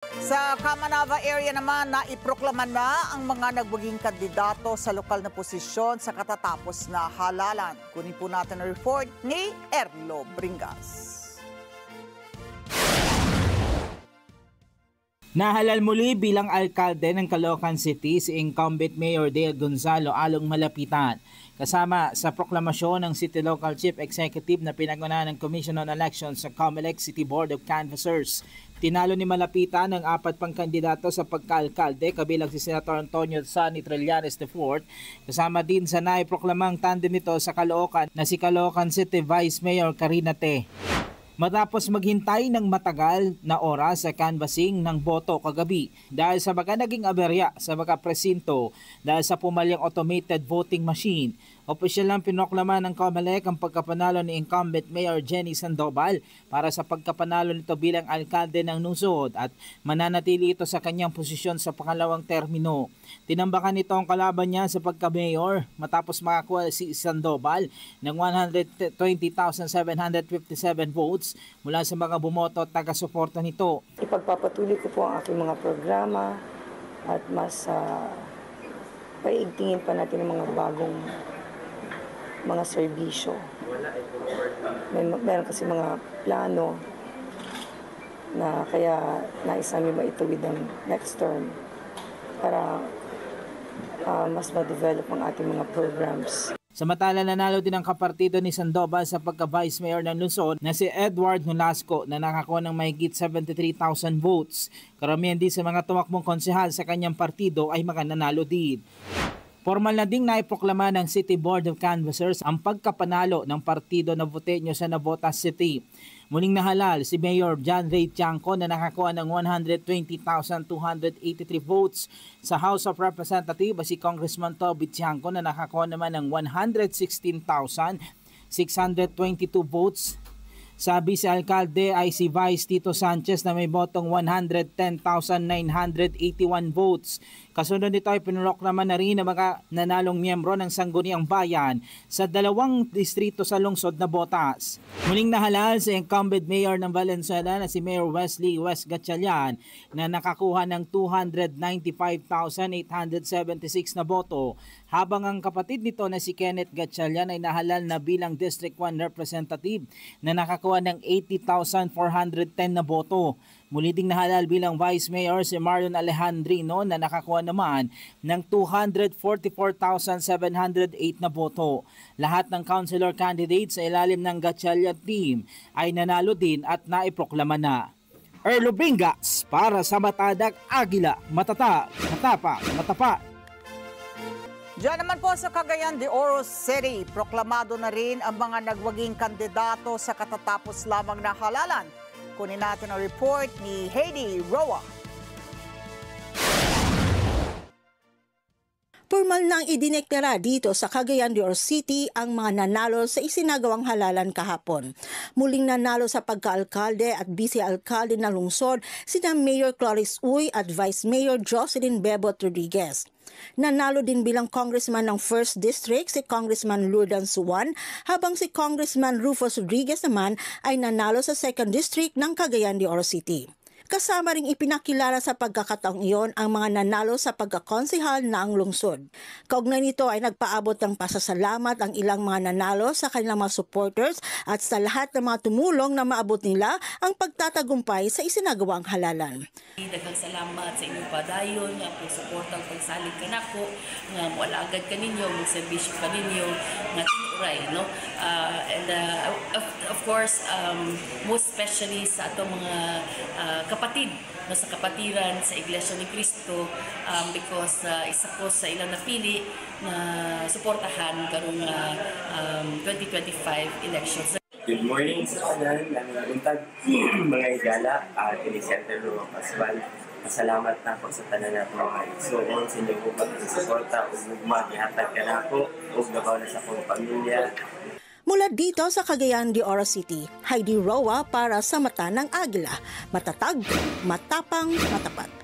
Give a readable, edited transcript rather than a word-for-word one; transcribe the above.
Sa Kamanava area naman, naiproklama na ang mga nagwaging kandidato sa lokal na posisyon sa katatapos na halalan. Kunin po natin ang report ni Erlo Bringas. Nahalal muli bilang alkalde ng Caloocan City si incumbent Mayor Dale Gonzalo Along Malapitan. Kasama sa proklamasyon ng City Local Chief Executive na pinag-unahan ng Commission on Elections sa COMELEC City Board of Canvassers. Tinalo ni Malapitan ang 4 pang kandidato sa pagka-alkalde kabilang si Senator Antonio Sonny Trillanes IV. Kasama din sa naiproklamang tandem nito sa Caloocan na si Caloocan City Vice Mayor Karina Te. Matapos maghintay ng matagal na oras sa canvassing ng boto kagabi dahil sa mga naging aberya sa mga presinto dahil sa pumalyang automated voting machine, opisyal lang pinoklama ng COMELEC ang pagkapanalo ni incumbent Mayor Jenny Sandoval para sa pagkapanalo nito bilang alkalde ng lungsod at mananatili ito sa kanyang posisyon sa pangalawang termino. Tinambakan nito ang kalaban niya sa pagka-mayor matapos makakuha si Sandoval ng 120,757 votes mula sa mga bumoto at taga-suporta nito. Ipagpapatuloy ko po ang aking mga programa at mas paigtingin pa natin ang mga bagong mga serbisyo. Meron kasi mga plano na kaya nais namin maituwid ang next term para mas ma-develop ang ating mga programs. Samantala nanalo din ang kapartido ni Sandoval sa pagka-vice mayor ng lungsod na si Edward Nolasco na nakakuha ng mahigit 73,000 votes. Karamihan din sa mga tumakbong konsehal sa kanyang partido ay mga nanalo din. Formal na ding naiproklama ng City Board of Canvassers ang pagkapanalo ng partido na Voteño sa Navotas City. Muling nahalal si Mayor John Ray Tiangco na nakakuha ng 120,283 votes. Sa House of Representatives si Congressman Toby Tiangco na nakakuha naman ng 116,622 votes. Sa vice-alkalde ay si Vice Tito Sanchez na may botong 110,981 votes. Kasunod nito ay pinroklama na rin ang mga nanalong miyembro ng Sangguniang Bayan sa 2 distrito sa lungsod na Botas. Muling nahalal si incumbent mayor ng Valenzuela na si Mayor Wesley West Gatchalian na nakakuha ng 295,876 na boto, habang ang kapatid nito na si Kenneth Gatchalian ay nahalal na bilang District 1 Representative na nakakuha ng 80,410 na boto. Muli ding nahalal bilang Vice Mayor si Marion Alejandrino na nakakuha naman ng 244,708 na boto. Lahat ng councilor candidates sa ilalim ng Gatchalian team ay nanalo din at naiproklama na. Erlo Bringas para sa Matadag Agila, matatag, matapa, matapat. Diyan naman po sa Cagayan de Oro City, proklamado na rin ang mga nagwaging kandidato sa katatapos lamang na halalan. Kunin natin ang report ni Heidi Roa. Formal nang idineklara dito sa Cagayan de Oro City ang mga nanalo sa isinagawang halalan kahapon. Muling nanalo sa pagka-alkalde at vice-alkalde ng lungsod sina Mayor Clarice Uy at Vice Mayor Jocelyn Bebot Rodriguez. Nanalo din bilang congressman ng 1st District si Congressman Lourdan Suwan, habang si Congressman Rufus Rodriguez naman ay nanalo sa 2nd District ng Cagayan de Oro City. Kasama ring ipinakilala sa pagkakataong iyon ang mga nanalo sa pagkakonsehal na ang lungsod. Kaugnay nito ay nagpaabot ng pasasalamat ang ilang mga nanalo sa kanilang mga supporters at sa lahat ng mga tumulong na maabot nila ang pagtatagumpay sa isinagawang halalan. Daghang salamat sa inyong padayon nga po suportang pagsalig kanako nga moalagad kaninyo, magserbisyo kaninyo nga tinuray, no? Of course, most especially sa atong mga kapatid no, sa kapatiran sa Iglesia ni Cristo, because isa po sa ilang napili na suportahan karong 2025 elections. Good morning sa kanan, namin buntag, mga igala, kini Center Roa Pascual. Masalamat na po sa tanan natin mga igsoon sa inyong upang suporta o ugma, ihatag ka na ako o gabaw na sa akong pamilya. Mula dito sa Cagayan de Oro City, Heidi Roa para sa Mata ng Agila. Matatag, matapang, matapat.